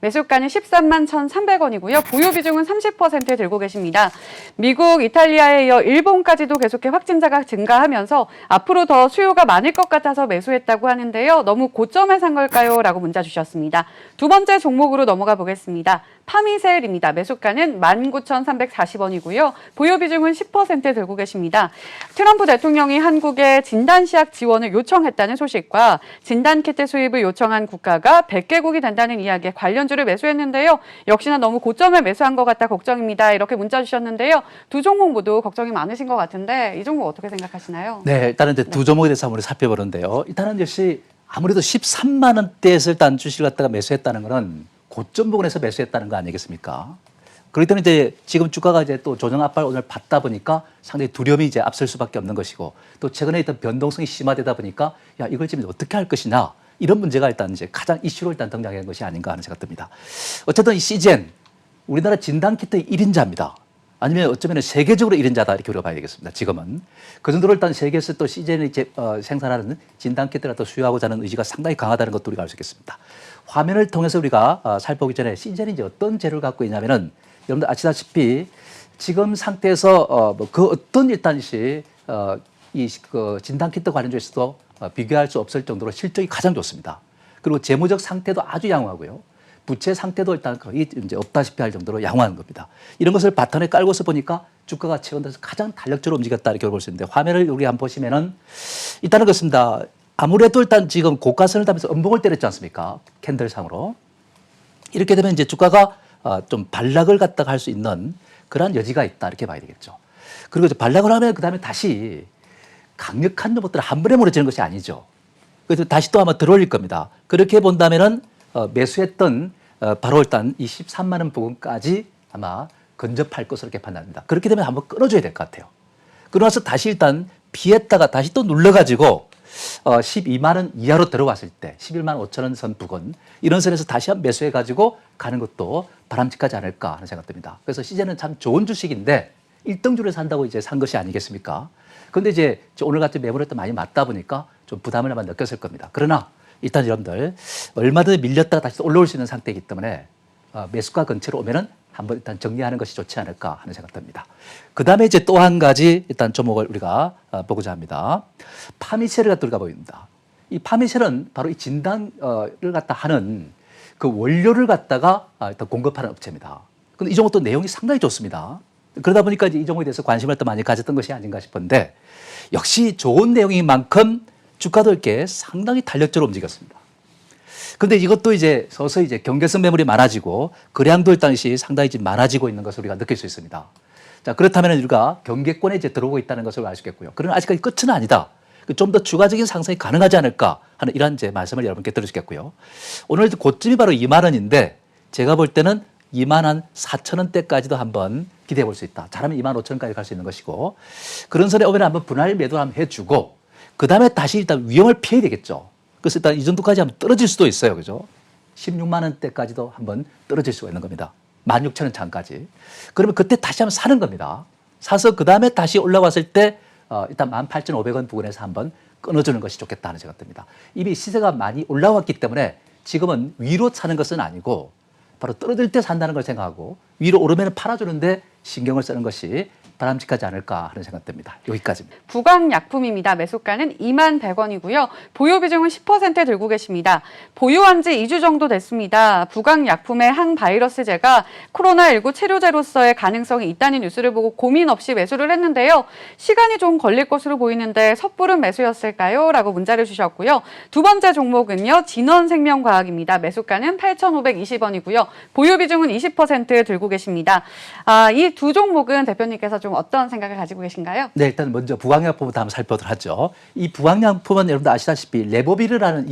매수가는 13만 1,300원이고요. 보유 비중은 30% 들고 계십니다. 미국, 이탈리아에 이어 일본까지도 계속해 확진자가 증가하면서 앞으로 더 수요가 많을 것 같아서 매수했다고 하는데요. 너무 고점에 산 걸까요? 라고 문자 주셨습니다. 두 번째 종목으로 넘어가 보겠습니다. 파미셀입니다. 매수가는 19,340원이고요. 보유 비중은 10% 들고 계십니다. 트럼프 대통령이 한국에 진단시약 지원을 요청했다는 소식과 진단키트 수입을 요청한 국가가 100개국이 된다는 이야기에 관련주를 매수했는데요. 역시나 너무 고점에 매수한 것 같다 걱정입니다. 이렇게 문자 주셨는데요. 두 종목 모두 걱정이 많으신 것 같은데 이 종목 어떻게 생각하시나요? 네, 일단은 이제 두 종목에 대해서 한번 살펴보는데요. 일단은 역시 아무래도 13만 원대에서 일단 주식을 갖다가 매수했다는 거는 고점 부근에서 매수했다는 거 아니겠습니까? 그렇기 때문에 이제 지금 주가가 이제 또 조정 압박을 오늘 받다 보니까 상당히 두려움이 이제 앞설 수밖에 없는 것이고 또 최근에 있던 변동성이 심화되다 보니까 야, 이걸 지금 어떻게 할 것이냐 이런 문제가 일단 이제 가장 이슈로 일단 등장한 것이 아닌가 하는 생각 듭니다. 어쨌든 이 시젠 우리나라 진단키트 1인자입니다. 아니면 어쩌면 세계적으로 1인자다 이렇게 우리가 봐야 되겠습니다. 지금은. 그 정도로 일단 세계에서 또 시젠을 생산하는 진단키트를 또 수요하고자 하는 의지가 상당히 강하다는 것도 우리가 알 수 있겠습니다. 화면을 통해서 우리가 살펴보기 전에 시젠이 이제 어떤 재료를 갖고 있냐면은 여러분들 아시다시피 지금 상태에서 그 어떤 일단 그 진단키트 관련주에서도 비교할 수 없을 정도로 실적이 가장 좋습니다. 그리고 재무적 상태도 아주 양호하고요. 부채 상태도 일단 거의 이제 없다시피 할 정도로 양호한 겁니다. 이런 것을 바탕에 깔고서 보니까 주가가 최근 들어서 가장 탄력적으로 움직였다 이렇게 볼 수 있는데 화면을 우리 한번 보시면은 일단은 그렇습니다. 아무래도 일단 지금 고가선을 타면서 음봉을 때렸지 않습니까? 캔들상으로. 이렇게 되면 이제 주가가 좀 반락을 갖다가 할 수 있는 그러한 여지가 있다 이렇게 봐야 되겠죠. 그리고 이제 반락을 하면 그다음에 다시 강력한 로봇들을 한 번에 무너지는 것이 아니죠. 그래서 다시 또 아마 들어올릴 겁니다. 그렇게 본다면은 매수했던 바로 일단 이 13만 원 부근까지 아마 근접할 것으로 이렇게 판단합니다. 그렇게 되면 한번 끊어줘야 될 것 같아요. 그러나서 다시 일단 피했다가 다시 또 눌러가지고 12만 원 이하로 들어왔을 때 11만 5천 원 선 부근 이런 선에서 다시 한번 매수해가지고 가는 것도 바람직하지 않을까 하는 생각 듭니다. 그래서 시제는 참 좋은 주식인데 1등주를 산다고 이제 산 것이 아니겠습니까? 그런데 이제 오늘 같은 매물에 또 많이 맞다 보니까 좀 부담을 아마 느꼈을 겁니다. 그러나 일단 여러분들 얼마든지 밀렸다가 다시 올라올 수 있는 상태이기 때문에 매수가 근처로 오면은 한번 일단 정리하는 것이 좋지 않을까 하는 생각 듭니다. 그 다음에 이제 또 한 가지 일단 종목을 우리가 보고자 합니다. 파미셀을 갖다 우리가 보입니다. 이 파미셀은 바로 이 진단을 갖다 하는 그 원료를 갖다가 일단 공급하는 업체입니다. 근데 이 종목도 내용이 상당히 좋습니다. 그러다 보니까 이제 이 종목에 대해서 관심을 또 많이 가졌던 것이 아닌가 싶은데 역시 좋은 내용인 만큼 주가도 이렇게 상당히 탄력적으로 움직였습니다. 근데 이것도 이제 서서히 이제 경계성 매물이 많아지고 거래량도 일단 상당히 지금 많아지고 있는 것을 우리가 느낄 수 있습니다. 자, 그렇다면 우리가 경계권에 이제 들어오고 있다는 것을 알 수 있겠고요. 그러나 아직까지 끝은 아니다. 좀 더 추가적인 상승이 가능하지 않을까 하는 이런 이제 말씀을 여러분께 들으시겠고요. 오늘 고점이 바로 2만 원인데 제가 볼 때는 2만 4천 원대까지도 한번 기대해 볼 수 있다. 잘하면 2만 5천 원까지 갈 수 있는 것이고 그런 선에 오면 한번 분할 매도 한번 해주고 그 다음에 다시 일단 위험을 피해야 되겠죠. 그래서 일단 이 정도까지 한번 떨어질 수도 있어요. 그죠? 16만 원대까지도 한번 떨어질 수가 있는 겁니다. 16,000원 장까지. 그러면 그때 다시 한번 사는 겁니다. 사서 그 다음에 다시 올라왔을 때 일단 18,500원 부근에서 한번 끊어주는 것이 좋겠다 하는 생각 듭니다. 이미 시세가 많이 올라왔기 때문에 지금은 위로 사는 것은 아니고 바로 떨어질 때 산다는 걸 생각하고 위로 오르면 팔아주는데 신경을 쓰는 것이 바람직하지 않을까 하는 생각 듭니다. 여기까지입니다. 부강약품입니다. 매수가는 2만 100원이고요. 보유 비중은 10% 들고 계십니다. 보유한 지 2주 정도 됐습니다. 부강약품의 항바이러스제가 코로나19 치료제로서의 가능성이 있다는 뉴스를 보고 고민 없이 매수를 했는데요. 시간이 좀 걸릴 것으로 보이는데 섣부른 매수였을까요? 라고 문자를 주셨고요. 두 번째 종목은요. 진원생명과학입니다. 매수가는 8,520원이고요. 보유 비중은 20% 들고 계십니다. 이 두 종목은 대표님께서 좀 어떤 생각을 가지고 계신가요? 네, 일단 먼저 부강약품부터 한번 살펴보도록 하죠. 이 부강약품은 여러분들 아시다시피 레보비르라는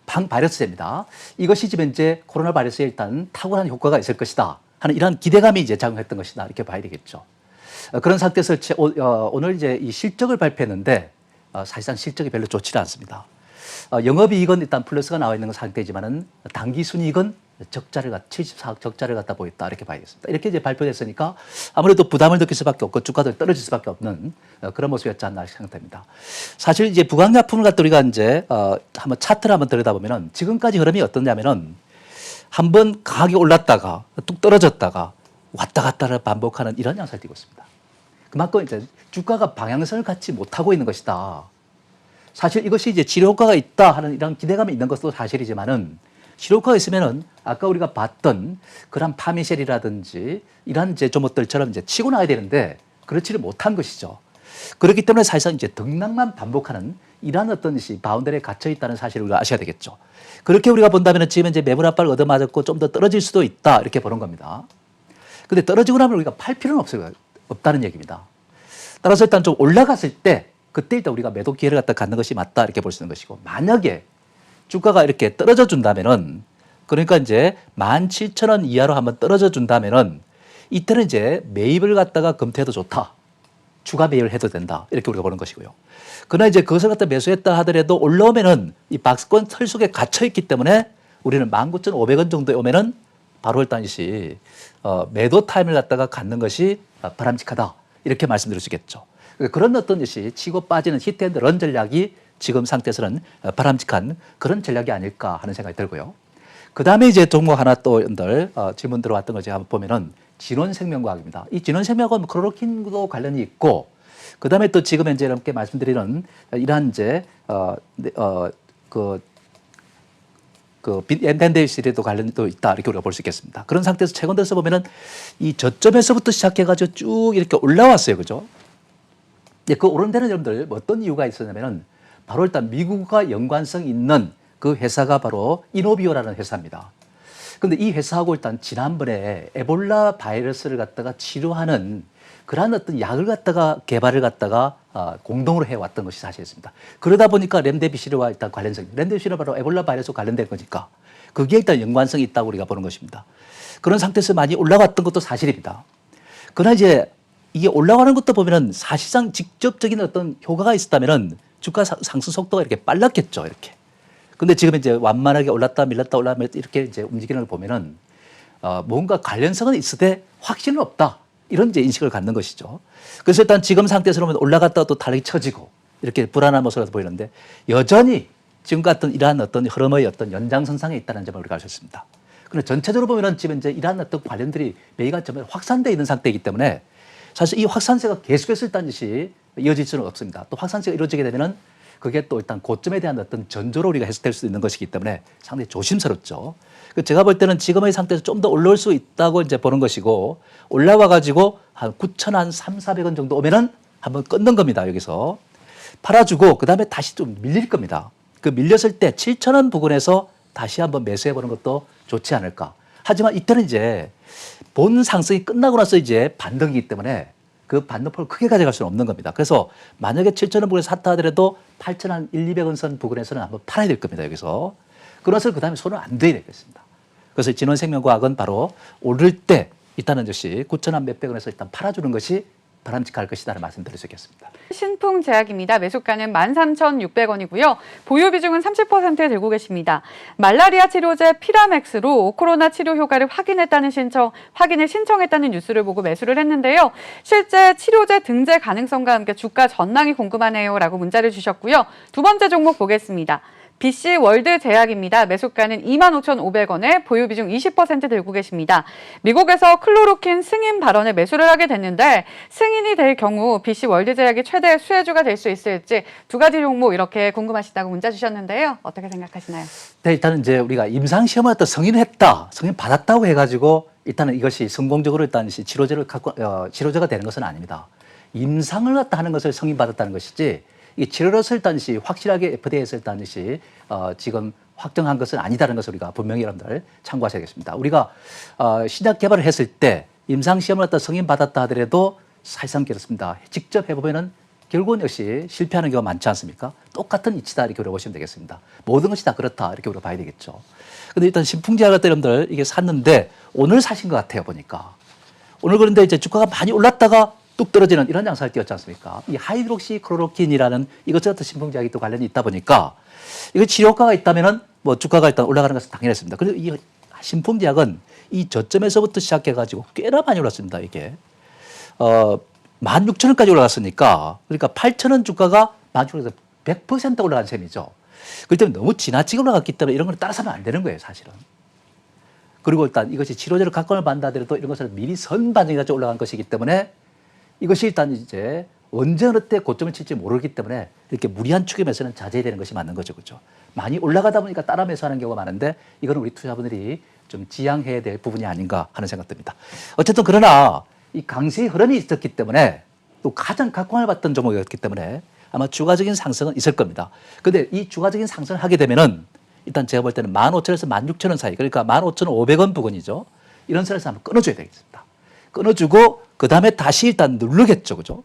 항바이러스제입니다. 이것이 지금 이제 코로나 바이러스에 일단 탁월한 효과가 있을 것이다 하는 이런 기대감이 이제 작용했던 것이다 이렇게 봐야 되겠죠. 그런 상태에서 오늘 이제 이 실적을 발표했는데 사실상 실적이 별로 좋지 않습니다. 영업이익은 일단 플러스가 나와 있는 상태지만은 당기순이익은 적자를 74억 적자를 갖다 보였다 이렇게 봐야겠습니다. 이렇게 이제 발표됐으니까 아무래도 부담을 느낄 수밖에 없고 주가도 떨어질 수밖에 없는 그런 모습이었지 않나 생각됩니다. 사실 이제 부강약품을 갖다 우리가 이제 한번 차트를 한번 들여다보면은 지금까지 흐름이 어떻냐면은 한번 강하게 올랐다가 뚝 떨어졌다가 왔다 갔다를 반복하는 이런 양상을 띠고 있습니다. 그만큼 이제 주가가 방향성을 갖지 못하고 있는 것이다. 사실 이것이 이제 치료 효과가 있다 하는 이런 기대감이 있는 것도 사실이지만은 치료 효과가 있으면은 아까 우리가 봤던 그런 파미셀이라든지 이런 이제 조목들처럼 이제 치고 나야 되는데 그렇지를 못한 것이죠. 그렇기 때문에 사실상 이제 등락만 반복하는 이러한 어떤 것이 바운더리에 갇혀 있다는 사실을 우리가 아셔야 되겠죠. 그렇게 우리가 본다면 지금 이제 매물 압박을 얻어맞았고 좀 더 떨어질 수도 있다 이렇게 보는 겁니다. 근데 떨어지고 나면 우리가 팔 필요는 없다는 얘기입니다. 따라서 일단 좀 올라갔을 때 그때 일단 우리가 매도 기회를 갖다 갖는 것이 맞다 이렇게 볼 수 있는 것이고 만약에 주가가 이렇게 떨어져 준다면은 그러니까 이제 17,000원 이하로 한번 떨어져 준다면은 이때는 이제 매입을 갖다가 검토해도 좋다. 추가 매입을 해도 된다. 이렇게 우리가 보는 것이고요. 그러나 이제 그것을 갖다 매수했다 하더라도 올라오면은 이 박스권 털 속에 갇혀 있기 때문에 우리는 19,500원 정도에 오면은 바로 일단 이시 매도 타임을 갖다가 갖는 것이 바람직하다. 이렇게 말씀드릴 수 있겠죠. 그런 어떤 것이 치고 빠지는 히트앤런 전략이 지금 상태에서는 바람직한 그런 전략이 아닐까 하는 생각이 들고요. 그 다음에 이제 종목 하나 또 여러분들 질문 들어왔던 거 제가 한번 보면은 진원생명과학입니다. 이 진원생명과학은 클로로킨도 관련이 있고 그 다음에 또 지금 현재 이렇게 말씀드리는 이러한 이제 엔덴데이시리도 관련이 또 있다 이렇게 우리가 볼 수 있겠습니다. 그런 상태에서 최근 들어서 보면은 이 저점에서부터 시작해가지고 쭉 이렇게 올라왔어요, 그죠? 그 오른 데는 여러분들 어떤 이유가 있었냐면은 바로 일단 미국과 연관성 있는 그 회사가 바로 이노비오라는 회사입니다. 근데 이 회사하고 일단 지난번에 에볼라 바이러스를 갖다가 치료하는 그러한 어떤 약을 갖다가 개발을 갖다가 공동으로 해왔던 것이 사실입니다. 그러다 보니까 렘데시비르와 일단 관련성이, 렘데시비르는 바로 에볼라 바이러스와 관련된 거니까 그게 일단 연관성이 있다고 우리가 보는 것입니다. 그런 상태에서 많이 올라갔던 것도 사실입니다. 그러나 이제 이게 올라가는 것도 보면은 사실상 직접적인 어떤 효과가 있었다면은 주가 상승 속도가 이렇게 빨랐겠죠, 이렇게. 근데 지금 이제 완만하게 올랐다 밀렸다 올라면 이렇게 이제 움직이는 걸 보면은 뭔가 관련성은 있으되 확신은 없다. 이런 이제 인식을 갖는 것이죠. 그래서 일단 지금 상태에서 보면 올라갔다가 또 다르게 쳐지고 이렇게 불안한 모습으로 보이는데 여전히 지금 같은 이러한 어떤 흐름의 어떤 연장선상에 있다는 점을 우리가 알 수 있습니다. 그런데 전체적으로 보면은 지금 이제 이러한 어떤 관련들이 매기가 점에 확산되어 있는 상태이기 때문에 사실 이 확산세가 계속해서 일단 것이 이어질 수는 없습니다. 또 확산세가 이루어지게 되면은 그게 또 일단 고점에 대한 어떤 전조로 우리가 해석될 수 있는 것이기 때문에 상당히 조심스럽죠. 제가 볼 때는 지금의 상태에서 좀 더 올라올 수 있다고 이제 보는 것이고 올라와 가지고 한 9,300~400원 정도 오면은 한번 끊는 겁니다. 여기서 팔아주고 그 다음에 다시 좀 밀릴 겁니다. 그 밀렸을 때 7,000원 부근에서 다시 한번 매수해 보는 것도 좋지 않을까. 하지만 이때는 이제 본 상승이 끝나고 나서 이제 반등이기 때문에 그 반등폭을 크게 가져갈 수는 없는 겁니다. 그래서 만약에 7,000원 부근에 샀다 하더라도 8,100~200원 선 부근에서는 한번 팔아야 될 겁니다. 여기서. 그래서 그 다음에 손을 안 대야 되겠습니다. 그래서 진원생명과학은 바로 오를 때 일단은 것이 9,000원 몇백 원에서 일단 팔아주는 것이 바람직할 것이다라는 말씀 드릴 수 있겠습니다. 신풍제약입니다. 매수가는 13,600원이고요. 보유 비중은 30%에 들고 계십니다. 말라리아 치료제 피라맥스로 코로나 치료 효과를 확인을 신청했다는 뉴스를 보고 매수를 했는데요. 실제 치료제 등재 가능성과 함께 주가 전망이 궁금하네요 라고 문자를 주셨고요. 두 번째 종목 보겠습니다. BC 월드 제약입니다. 매수가는 25,500원에 보유 비중 20% 들고 계십니다. 미국에서 클로로킨 승인 발언에 매수를 하게 됐는데 승인이 될 경우 BC 월드 제약이 최대 수혜주가 될 수 있을지 두 가지 종목 이렇게 궁금하시다고 문자 주셨는데요. 어떻게 생각하시나요? 네, 일단은 이제 우리가 임상시험을 또 승인했다, 승인 받았다고 해가지고 일단은 이것이 성공적으로 일단 치료제가 되는 것은 아닙니다. 임상을 갖다 하는 것을 승인받았다는 것이지 이 치료로서 일단 확실하게 FDA에서 일단 지금 확정한 것은 아니다는 것을 우리가 분명히 여러분들 참고하셔야겠습니다. 우리가 신약 개발을 했을 때 임상시험을 갖다 승인받았다 하더라도 사실상 그렇습니다. 직접 해보면은 결국은 역시 실패하는 경우가 많지 않습니까? 똑같은 이치다 이렇게 우리가 보시면 되겠습니다. 모든 것이 다 그렇다 이렇게 우리가 봐야 되겠죠. 근데 일단 신풍제약 같은 여러분들 이게 샀는데 오늘 사신 것 같아요 보니까. 오늘 그런데 이제 주가가 많이 올랐다가 뚝 떨어지는 이런 양상을 띄었지 않습니까? 이 하이드록시클로로킨이라는 이것저것 신풍제약이 또 관련이 있다 보니까 이거 치료 효과가 있다면은 뭐 주가가 일단 올라가는 것은 당연했습니다. 그래서 이 신풍제약은 이 저점에서부터 시작해가지고 꽤나 많이 올랐습니다. 이게 16,000원까지 올라갔으니까 그러니까 8,000원 주가가 16,000원에서 100% 올라간 셈이죠. 그렇기 때문에 너무 지나치게 올라갔기 때문에 이런 걸 따라서는 안 되는 거예요, 사실은. 그리고 일단 이것이 치료제를 각광을 받는다 하더라도 이런 것을 미리 선반영해서 올라간 것이기 때문에 이것이 일단 이제 언제 어느 때 고점을 칠지 모르기 때문에 이렇게 무리한 추격 매수는 자제해야 되는 것이 맞는 거죠. 그렇죠? 많이 올라가다 보니까 따라 매수하는 경우가 많은데 이거는 우리 투자분들이 좀 지양해야 될 부분이 아닌가 하는 생각 듭니다. 어쨌든 그러나 이 강세의 흐름이 있었기 때문에 또 가장 각광을 받던 종목이었기 때문에 아마 추가적인 상승은 있을 겁니다. 그런데 이 추가적인 상승을 하게 되면은 일단 제가 볼 때는 15,000원에서 16,000원 사이, 그러니까 15,500원 부근이죠. 이런 선에서 한번 끊어줘야 되겠습니다. 끊어주고 그 다음에 다시 일단 누르겠죠, 그죠?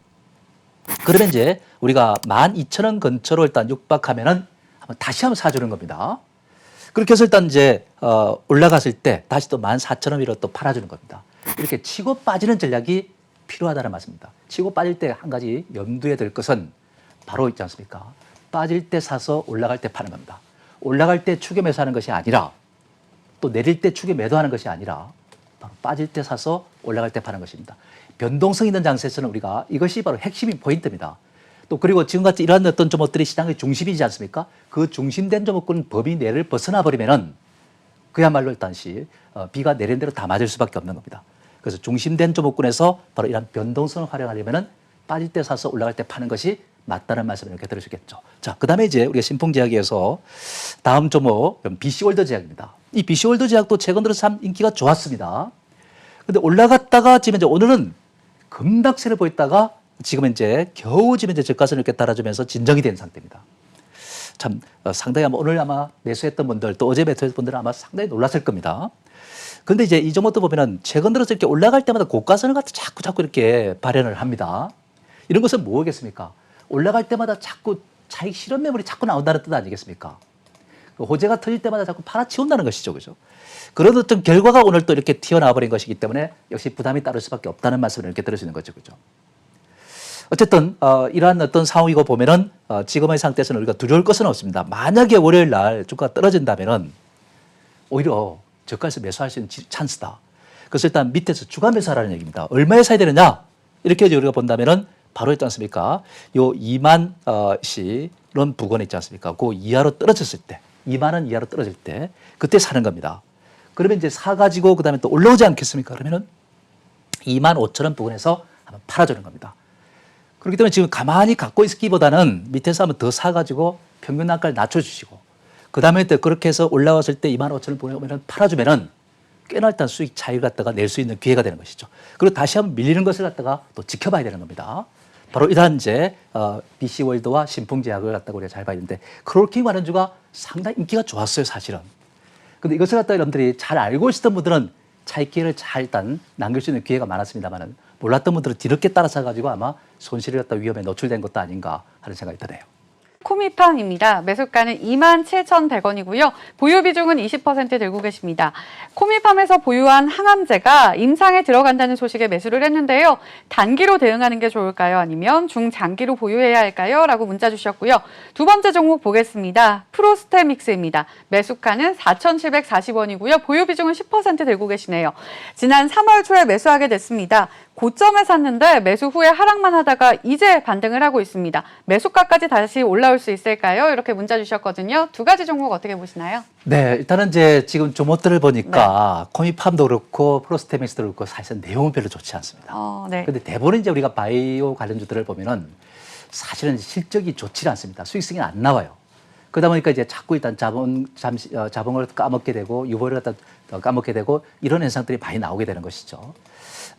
그러면 이제 우리가 12,000원 근처로 일단 육박하면은 한번 다시 한번 사주는 겁니다. 그렇게 해서 일단 이제 올라갔을 때 다시 또 14,000원 위로 또 팔아주는 겁니다. 이렇게 치고 빠지는 전략이 필요하다는 말씀입니다. 치고 빠질 때 한 가지 염두에 들 것은 바로 있지 않습니까? 빠질 때 사서 올라갈 때 파는 겁니다. 올라갈 때 추격 매수하는 것이 아니라 또 내릴 때 추격 매도하는 것이 아니라 바로 빠질 때 사서 올라갈 때 파는 것입니다. 변동성 있는 장세에서는 우리가 이것이 바로 핵심인 포인트입니다. 또 그리고 지금같이 이러한 어떤 종목들이 시장의 중심이지 않습니까? 그 중심된 종목은 법이 내를 벗어나 버리면은 그야말로 일단시 비가 내린 대로 다 맞을 수밖에 없는 겁니다. 그래서 중심된 종목군에서 바로 이런 변동성을 활용하려면은 빠질 때 사서 올라갈 때 파는 것이 맞다는 말씀을 이렇게 들으시겠죠. 자, 그 다음에 이제 우리가 신풍제약에서 다음 종목 BC월드 제약입니다. 이 BC월드 제약도 최근 들어서 참 인기가 좋았습니다. 근데 올라갔다가 지금 이제 오늘은 급락세를 보였다가 지금 이제 겨우 지금 이제 저가선을 이렇게 따라주면서 진정이 된 상태입니다. 참 상당히 아마 오늘 아마 매수했던 분들 또 어제 매수했던 분들은 아마 상당히 놀랐을 겁니다. 근데 이제 이 종목도 보면은 최근 들어서 이렇게 올라갈 때마다 고가선을 갖다 자꾸 이렇게 발현을 합니다. 이런 것은 뭐겠습니까? 올라갈 때마다 자꾸 차익 실현 매물이 자꾸 나온다는 뜻 아니겠습니까? 호재가 터질 때마다 자꾸 팔아치운다는 것이죠. 그죠? 그런 어떤 결과가 오늘 또 이렇게 튀어나와 버린 것이기 때문에 역시 부담이 따를 수밖에 없다는 말씀을 이렇게 들으시는 거죠. 그죠? 어쨌든 이러한 어떤 상황이고 보면은 지금의 상태에서는 우리가 두려울 것은 없습니다. 만약에 월요일 날 주가가 떨어진다면은 오히려 저가에서 매수할 수 있는 찬스다. 그래서 일단 밑에서 주가 매수하라는 얘기입니다. 얼마에 사야 되느냐? 이렇게 우리가 본다면은 바로 있지 않습니까? 요 2만 이런 부근에 있지 않습니까? 그 이하로 떨어졌을 때, 2만 원 이하로 떨어질 때 그때 사는 겁니다. 그러면 이제 사가지고 그 다음에 또 올라오지 않겠습니까? 그러면은 2만 5천 원 부근에서 한번 팔아주는 겁니다. 그렇기 때문에 지금 가만히 갖고 있기보다는 밑에서 한번 더 사가지고 평균 단가를 낮춰주시고 그 다음에 또 그렇게 해서 올라왔을 때 2만 5천 원 부근에 팔아주면은 꽤나 일단 수익 차익을 갖다가 낼 수 있는 기회가 되는 것이죠. 그리고 다시 한번 밀리는 것을 갖다가 또 지켜봐야 되는 겁니다. 바로 이러한 이제 BC월드와 신풍제약을 갖다가 우리가 잘 봐야 되는데 크롤킹 관련주가 상당히 인기가 좋았어요, 사실은. 근데 이것을 갖다가 여러분들이 잘 알고 있었던 분들은 차익 기회를 잘 일단 남길 수 있는 기회가 많았습니다만은 몰랐던 분들은 뒤늦게 따라서 가지고 아마 손실을 갖다 위험에 노출된 것도 아닌가 하는 생각이 드네요. 코미팜입니다. 매수가는 27,100원이고요. 보유 비중은 20% 들고 계십니다. 코미팜에서 보유한 항암제가 임상에 들어간다는 소식에 매수를 했는데요. 단기로 대응하는 게 좋을까요? 아니면 중장기로 보유해야 할까요? 라고 문자 주셨고요. 두 번째 종목 보겠습니다. 프로스테믹스입니다. 매수가는 4,740원이고요. 보유 비중은 10% 들고 계시네요. 지난 3월 초에 매수하게 됐습니다. 고점에 샀는데 매수 후에 하락만 하다가 이제 반등을 하고 있습니다. 매수가까지 다시 올라올 수 있을까요? 이렇게 문자 주셨거든요. 두 가지 종목 어떻게 보시나요? 네, 일단은 이제 지금 종목들을 보니까 코미팜도 그렇고 프로스테믹스도 그렇고 사실 내용은 별로 좋지 않습니다. 네. 근데 대부분 이제 우리가 바이오 관련주들을 보면은 사실은 실적이 좋지 않습니다. 수익성이 안 나와요. 그러다 보니까 이제 자꾸 일단 자본을 까먹게 되고 유보를 갖다 까먹게 되고 이런 현상들이 많이 나오게 되는 것이죠.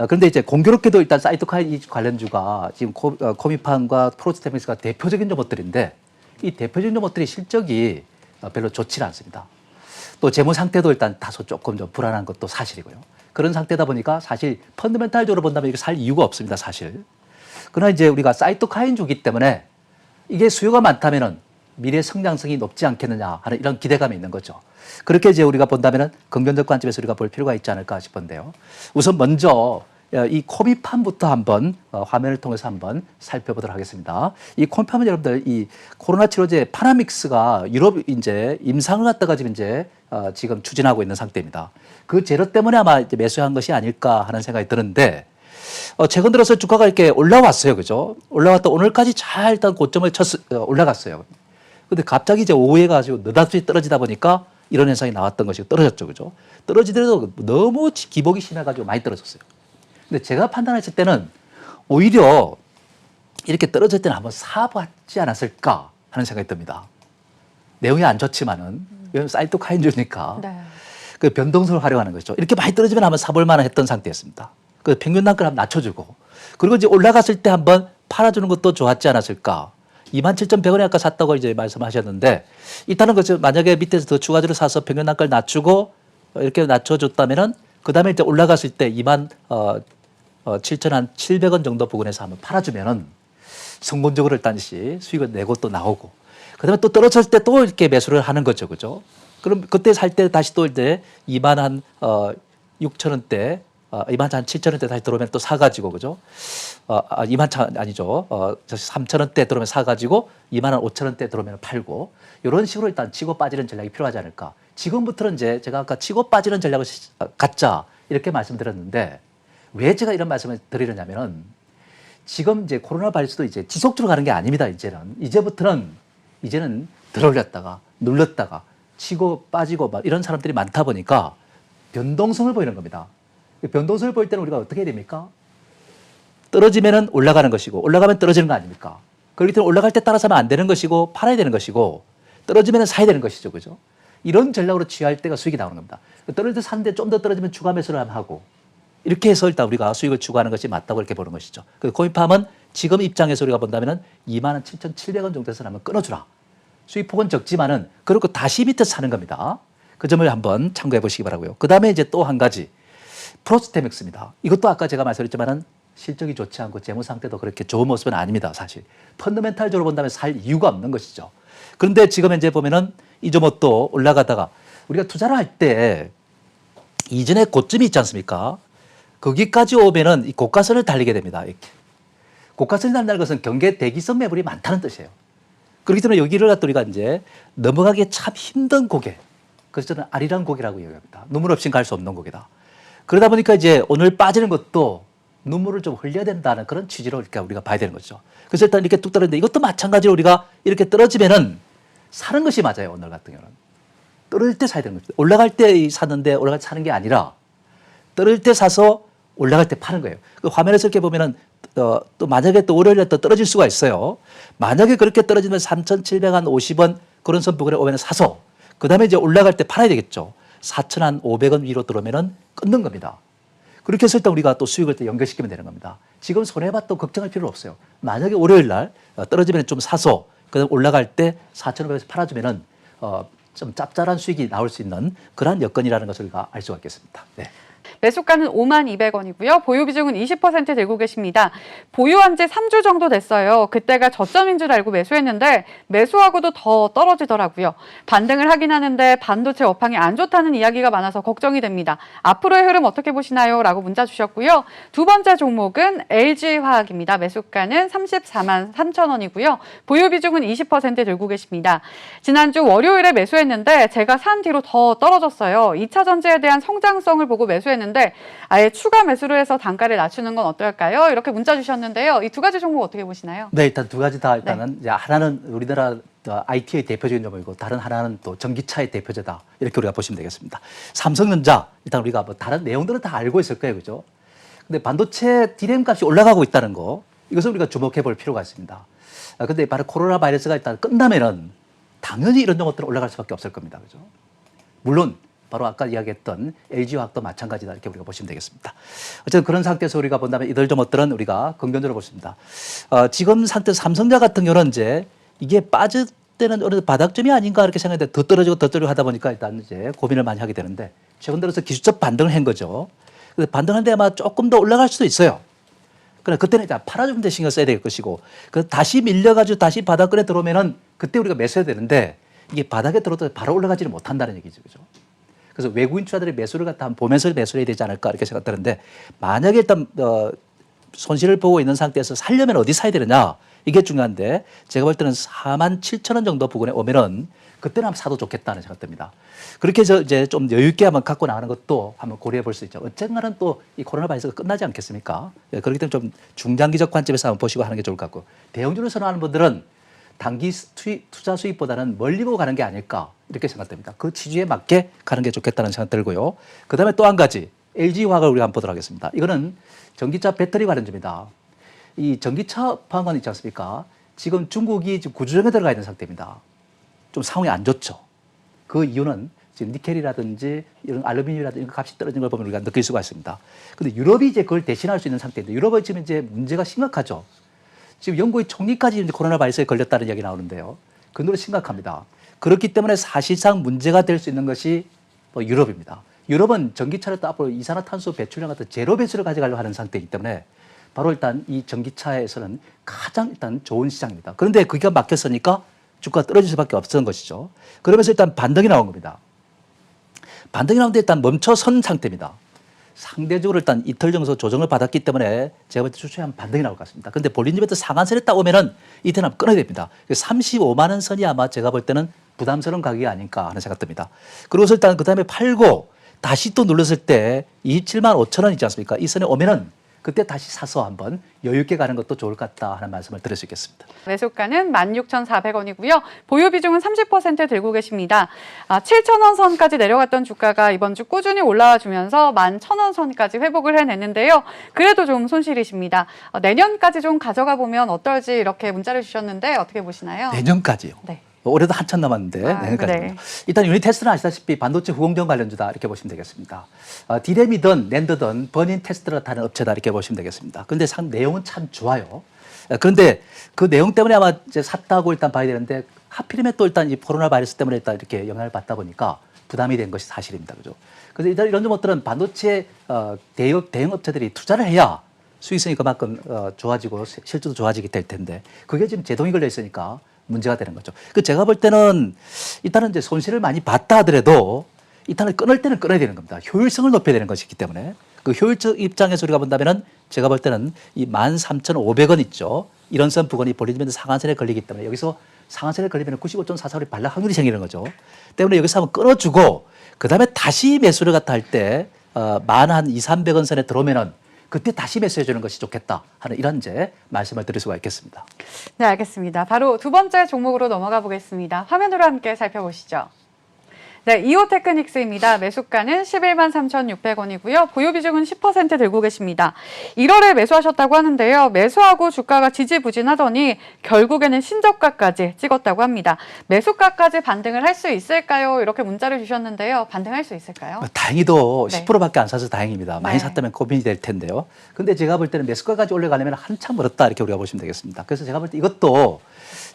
그런데 이제 공교롭게도 일단 사이토카인 관련주가 지금 코미팜과 프로스테믹스가 대표적인 종목들인데 이 대표적인 종목들이 실적이 별로 좋지 않습니다. 또 재무 상태도 일단 다소 조금 좀 불안한 것도 사실이고요. 그런 상태다 보니까 사실 펀더멘탈적으로 본다면 이게 살 이유가 없습니다, 사실. 그러나 이제 우리가 사이토카인주기 때문에 이게 수요가 많다면은 미래 성장성이 높지 않겠느냐 하는 이런 기대감이 있는 거죠. 그렇게 이제 우리가 본다면은 긍정적 관점에서 우리가 볼 필요가 있지 않을까 싶은데요. 우선 먼저 이 코미팜부터 한번 화면을 통해서 한번 살펴보도록 하겠습니다. 이 코미팜은 여러분들 이 코로나 치료제 파나믹스가 유럽 이제 임상을 갖다가 지금 이제 지금 추진하고 있는 상태입니다. 그 재료 때문에 아마 이제 매수한 것이 아닐까 하는 생각이 드는데 최근 들어서 주가가 이렇게 올라왔어요. 그죠? 올라왔다 오늘까지 잘 일단 고점을 올라갔어요. 근데 갑자기 이제 오후에 가지고 느닷없이 떨어지다 보니까 이런 현상이 나왔던 것이 떨어졌죠. 그죠? 떨어지더라도 너무 기복이 심해가지고 많이 떨어졌어요. 근데 제가 판단했을 때는 오히려 이렇게 떨어질 때는 한번 사봤지 않았을까 하는 생각이 듭니다. 내용이 안 좋지만은, 왜냐면 사이토카인주니까. 네. 그 변동성을 활용하는 것이죠. 이렇게 많이 떨어지면 한번 사볼 만한 했던 상태였습니다. 그 평균 단가를 한번 낮춰주고, 그리고 이제 올라갔을 때 한번 팔아주는 것도 좋았지 않았을까. 27,100원에 아까 샀다고 이제 말씀하셨는데, 일단은 그죠. 만약에 밑에서 더 추가적으로 사서 평균 단가를 낮추고, 이렇게 낮춰줬다면은, 그 다음에 이제 올라갔을 때 27,700원 정도 부근에서 한번 팔아주면은, 성공적으로 일단 수익을 내고 또 나오고, 그 다음에 또 떨어졌을 때 또 이렇게 매수를 하는 거죠. 그죠? 그럼 그때 살 때 다시 또 이제 26,000원대, 27,000원대 다시 들어오면 또 사가지고, 그죠? 21,000원 아니죠. 3,000원대 들어오면 사가지고 25,000원대 들어오면 팔고, 이런 식으로 일단 치고 빠지는 전략이 필요하지 않을까. 지금부터는 이제 제가 아까 치고 빠지는 전략을 갖자 이렇게 말씀드렸는데, 왜 제가 이런 말씀을 드리느냐면은 지금 이제 코로나 바이러스도 이제 지속적으로 가는 게 아닙니다. 이제는 들어올렸다가 눌렀다가 치고 빠지고 막 이런 사람들이 많다 보니까 변동성을 보이는 겁니다. 변동성을 보일 때는 우리가 어떻게 해야 됩니까? 떨어지면은 올라가는 것이고 올라가면 떨어지는 거 아닙니까? 그렇기 때문에 올라갈 때 따라서 하면 안 되는 것이고 팔아야 되는 것이고 떨어지면 사야 되는 것이죠. 그죠? 이런 전략으로 취할 때가 수익이 나오는 겁니다. 떨어질 때 샀는데 좀 더 떨어지면 추가 매수를 하고 이렇게 해서 일단 우리가 수익을 추구하는 것이 맞다고 이렇게 보는 것이죠. 그 코인팜은 지금 입장에서 우리가 본다면은 27,700원 정도에서 한번 끊어주라. 수익폭은 적지만은 그리고 다시 밑에 사는 겁니다. 그 점을 한번 참고해 보시기 바라고요. 그 다음에 이제 또 한 가지 프로스테맥스입니다. 이것도 아까 제가 말씀드렸지만은 실적이 좋지 않고 재무 상태도 그렇게 좋은 모습은 아닙니다. 사실 펀더멘탈적으로 본다면 살 이유가 없는 것이죠. 그런데 지금 현재 보면은 이 점도 올라가다가 우리가 투자를 할 때 이전에 고점이 있지 않습니까? 거기까지 오면은 이 고가선을 달리게 됩니다. 이렇게. 고가선이 달린다는 것은 경계 대기성 매물이 많다는 뜻이에요. 그렇기 때문에 여기를 갖다 우리가 이제 넘어가기 참 힘든 고개. 그래서 저는 아리랑 고개라고 얘기합니다. 눈물 없이는 갈 수 없는 고개다. 그러다 보니까 이제 오늘 빠지는 것도 눈물을 좀 흘려야 된다는 그런 취지로 이렇게 우리가 봐야 되는 거죠. 그래서 일단 이렇게 뚝 떨어지는데 이것도 마찬가지로 우리가 이렇게 떨어지면은 사는 것이 맞아요. 오늘 같은 경우는. 떨어질 때 사야 되는 거죠. 올라갈 때 샀는데 올라갈 때 사는 게 아니라 떨어질 때 사서 올라갈 때 파는 거예요. 그 화면에서 이렇게 보면은 또 만약에 또 월요일에 또 떨어질 수가 있어요. 만약에 그렇게 떨어지면 3,750원 그런 선 부근에 오면 사서 그 다음에 이제 올라갈 때 팔아야 되겠죠. 4,500원 위로 들어오면은 끊는 겁니다. 그렇게 해서 일단 우리가 또 수익을 또 연결시키면 되는 겁니다. 지금 손해봐도 걱정할 필요 없어요. 만약에 월요일 날 떨어지면 좀 사서 그다음 올라갈 때 4,500원에서 팔아주면은 좀 짭짤한 수익이 나올 수 있는 그러한 여건이라는 것을 우리가 알 수가 있겠습니다. 네. 매수가는 52,200원이고요. 보유 비중은 20% 들고 계십니다. 보유한 지 3주 정도 됐어요. 그때가 저점인 줄 알고 매수했는데 매수하고도 더 떨어지더라고요. 반등을 하긴 하는데 반도체 업황이 안 좋다는 이야기가 많아서 걱정이 됩니다. 앞으로의 흐름 어떻게 보시나요? 라고 문자 주셨고요. 두 번째 종목은 LG화학입니다. 매수가는 343,000원이고요. 보유 비중은 20% 들고 계십니다. 지난주 월요일에 매수했는데 제가 산 뒤로 더 떨어졌어요. 2차 전지에 대한 성장성을 보고 매수했는데 아예 추가 매수를 해서 단가를 낮추는 건 어떨까요? 이렇게 문자 주셨는데요. 이 두 가지 종목 어떻게 보시나요? 네, 일단 두 가지 다 일단은 이제 하나는 우리나라 IT의 대표적인 종목이고 다른 하나는 또 전기차의 대표제다. 이렇게 우리가 보시면 되겠습니다. 삼성전자 일단 우리가 뭐 다른 내용들은 다 알고 있을 거예요. 그죠? 근데 반도체 디램 값이 올라가고 있다는 거 이것을 우리가 주목해 볼 필요가 있습니다. 근데 바로 코로나 바이러스가 일단 끝나면은 당연히 이런 종목들은 올라갈 수밖에 없을 겁니다. 그죠? 물론 바로 아까 이야기했던 LG화학도 마찬가지다 이렇게 우리가 보시면 되겠습니다. 어쨌든 그런 상태에서 우리가 본다면 이들 종목들은 우리가 긍정적으로 보십니다. 지금 상태 삼성전자 같은 경우는 이제 이게 빠질 때는 어느 바닥점이 아닌가 이렇게 생각했는데 더 떨어지고 하다 보니까 일단 이제 고민을 많이 하게 되는데 최근 들어서 기술적 반등을 한 거죠. 근데 반등하는데 아마 조금 더 올라갈 수도 있어요. 그래 그때는 이제 팔아주는 데 신경 써야 될 것이고 그 다시 밀려가지고 다시 바닥권에 들어오면은 그때 우리가 매수해야 되는데 이게 바닥에 들어도 바로 올라가지를 못한다는 얘기죠, 그죠? 그래서 외국인 투자들이 매수를 갖다 보면서 매수해야 되지 않을까 이렇게 생각되는데 만약에 일단 손실을 보고 있는 상태에서 살려면 어디 사야 되느냐 이게 중요한데 제가 볼 때는 4만 7천 원 정도 부근에 오면은 그때는 한번 사도 좋겠다는 생각 듭니다. 그렇게 해서 이제 좀 여유 있게 한번 갖고 나가는 것도 한번 고려해 볼 수 있죠. 언젠가는 또 이 코로나 바이러스가 끝나지 않겠습니까? 예, 그렇기 때문에 좀 중장기적 관점에서 한번 보시고 하는 게 좋을 것 같고 대형주를 선호하는 분들은 단기 투자 수익보다는 멀리 보고 가는 게 아닐까 이렇게 생각됩니다. 그 지지에 맞게 가는 게 좋겠다는 생각 들고요. 그다음에 또 한 가지 LG화학을 우리가 한번 보도록 하겠습니다. 이거는 전기차 배터리 관련주입니다. 이 전기차 방안 있지 않습니까? 지금 중국이 지금 구조조정에 들어가 있는 상태입니다. 좀 상황이 안 좋죠. 그 이유는 지금 니켈이라든지 이런 알루미늄이라든지 이런 값이 떨어진 걸 보면 우리가 느낄 수가 있습니다. 근데 유럽이 이제 그걸 대신할 수 있는 상태인데 유럽은 지금 이제 문제가 심각하죠. 지금 영국의 총리까지 이제 코로나 바이러스에 걸렸다는 이야기 나오는데요. 그 정도로 심각합니다. 그렇기 때문에 사실상 문제가 될 수 있는 것이 뭐 유럽입니다. 유럽은 전기차를 또 앞으로 이산화탄소 배출량 같은 제로 배출을 가져가려고 하는 상태이기 때문에 바로 일단 이 전기차에서는 가장 일단 좋은 시장입니다. 그런데 그게 막혔으니까 주가가 떨어질 수밖에 없었던 것이죠. 그러면서 일단 반등이 나온 겁니다. 반등이 나오는데 일단 멈춰선 상태입니다. 상대적으로 일단 이틀 정도 조정을 받았기 때문에 제가 볼 때 추천에 한 반등이 나올 것 같습니다. 그런데 볼린저밴드 상한선에 딱 오면은 이때는 한번 끊어야 됩니다. 35만 원 선이 아마 제가 볼 때는 부담스러운 가격이 아닐까 하는 생각 듭니다. 그리고 일단 그 다음에 팔고 다시 또 눌렀을 때 27만 5천 원 있지 않습니까? 이 선에 오면은 그때 다시 사서 한번 여유 있게 가는 것도 좋을 것 같다 하는 말씀을 드릴 수 있겠습니다. 매수가는 16,400원이고요. 보유 비중은 30% 들고 계십니다. 7,000원 선까지 내려갔던 주가가 이번 주 꾸준히 올라와 주면서 11,000원 선까지 회복을 해냈는데요. 그래도 좀 손실이십니다. 내년까지 좀 가져가 보면 어떨지 이렇게 문자를 주셨는데 어떻게 보시나요? 내년까지요? 네. 올해도 한참 남았는데 내년까지. 네. 일단 유니테스트는 아시다시피 반도체 후공정 관련주다 이렇게 보시면 되겠습니다. 디램이든 낸드든 버닌 테스트를 다는 업체다 이렇게 보시면 되겠습니다. 그런데 내용은 참 좋아요. 그런데 그 내용 때문에 아마 이제 샀다고 일단 봐야 되는데 하필이면 또 일단 이 코로나 바이러스 때문에 일단 이렇게 영향을 받다 보니까 부담이 된 것이 사실입니다. 그죠? 그래서 일단 이런 것들은 반도체 대형 업체들이 투자를 해야 수익성이 그만큼 좋아지고 실적도 좋아지게 될 텐데 그게 지금 제동이 걸려 있으니까 문제가 되는 거죠. 그 제가 볼 때는 일단은 이제 손실을 많이 봤다 하더라도 일단은 끊을 때는 끊어야 되는 겁니다. 효율성을 높여야 되는 것이기 때문에 그 효율적 입장에서 우리가 본다면은 제가 볼 때는 이 13,500원 있죠. 이런 선 부근이 볼린저밴드 상한선에 걸리기 때문에 여기서 상한선에 걸리면 95.44리 반락 확률이 생기는 거죠. 때문에 여기서 한번 끊어주고 그 다음에 다시 매수를 갖다 할 때 만 한 200~300원 선에 들어오면은 그때 다시 매수해 주는 것이 좋겠다 하는 이런 이제 말씀을 드릴 수가 있겠습니다. 네, 알겠습니다. 바로 두 번째 종목으로 넘어가 보겠습니다. 화면으로 함께 살펴보시죠. 네, 이오테크닉스입니다. 매수가는 11만 3,600원이고요. 보유 비중은 10% 들고 계십니다. 1월에 매수하셨다고 하는데요. 매수하고 주가가 지지부진하더니 결국에는 신저가까지 찍었다고 합니다. 매수가까지 반등을 할 수 있을까요? 이렇게 문자를 주셨는데요. 반등할 수 있을까요? 다행히도 네. 10%밖에 안 사서 다행입니다. 많이 네. 샀다면 고민이 될 텐데요. 근데 제가 볼 때는 매수가까지 올라가려면 한참 멀었다 이렇게 우리가 보시면 되겠습니다. 그래서 제가 볼 때 이것도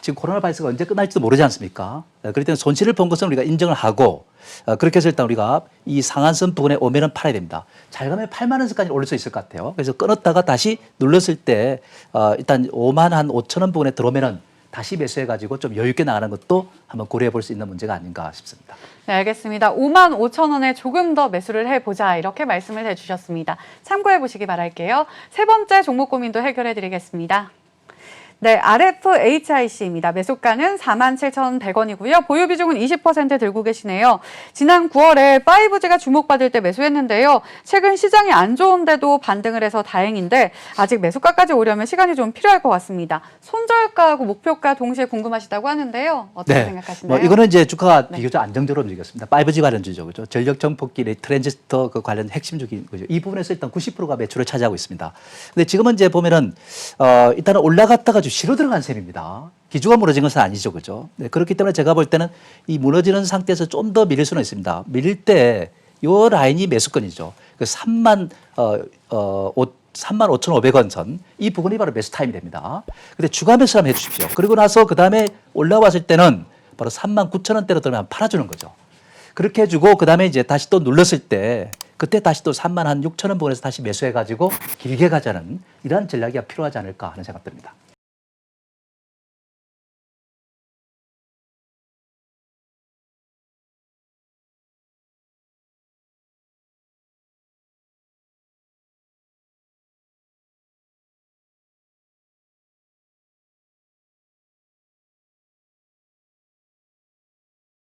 지금 코로나 바이러스가 언제 끝날지도 모르지 않습니까? 그럴 때는 손실을 본 것은 우리가 인정을 하고 그렇게 해서 일단 우리가 이 상한선 부분에 오면은 팔아야 됩니다. 잘 가면 8만 원까지 올릴 수 있을 것 같아요. 그래서 끊었다가 다시 눌렀을 때 일단 5만 한 5천 원 부분에 들어오면은 다시 매수해가지고 좀 여유 있게 나가는 것도 한번 고려해 볼 수 있는 문제가 아닌가 싶습니다. 네, 알겠습니다. 5만 5천 원에 조금 더 매수를 해보자 이렇게 말씀을 해주셨습니다. 참고해 보시기 바랄게요. 세 번째 종목 고민도 해결해 드리겠습니다. 네, RFHIC입니다. 매수가는 47,100원이고요. 보유 비중은 20% 들고 계시네요. 지난 9월에 5G가 주목받을 때 매수했는데요. 최근 시장이 안 좋은데도 반등을 해서 다행인데 아직 매수가까지 오려면 시간이 좀 필요할 것 같습니다. 손절가하고 목표가 동시에 궁금하시다고 하는데요. 어떻게 생각하시나요? 이거는 이제 주가가 비교적 안정적으로 움직였습니다. 5G 관련주죠. 그죠? 전력 정폭기, 트랜지스터 그 관련 핵심주기 거죠. 이 부분에서 일단 90%가 매출을 차지하고 있습니다. 근데 지금은 이제 보면은 일단은 올라갔다가 시로 들어간 셈입니다. 기조가 무너진 것은 아니죠. 그죠? 네, 그렇기 때문에 제가 볼 때는 이 무너지는 상태에서 좀 더 밀릴 수는 있습니다. 밀릴 때 요 라인이 매수권이죠. 그 35,500원 선, 이 부분이 바로 매수 타임이 됩니다. 근데 주가 매수 한번 해 주십시오. 그리고 나서 그 다음에 올라왔을 때는 바로 39,000원대로 들면 팔아주는 거죠. 그렇게 해주고 그 다음에 이제 다시 또 눌렀을 때 그때 다시 또 3만 한 6천 원 부분에서 다시 매수해가지고 길게 가자는 이러한 전략이 필요하지 않을까 하는 생각 듭니다.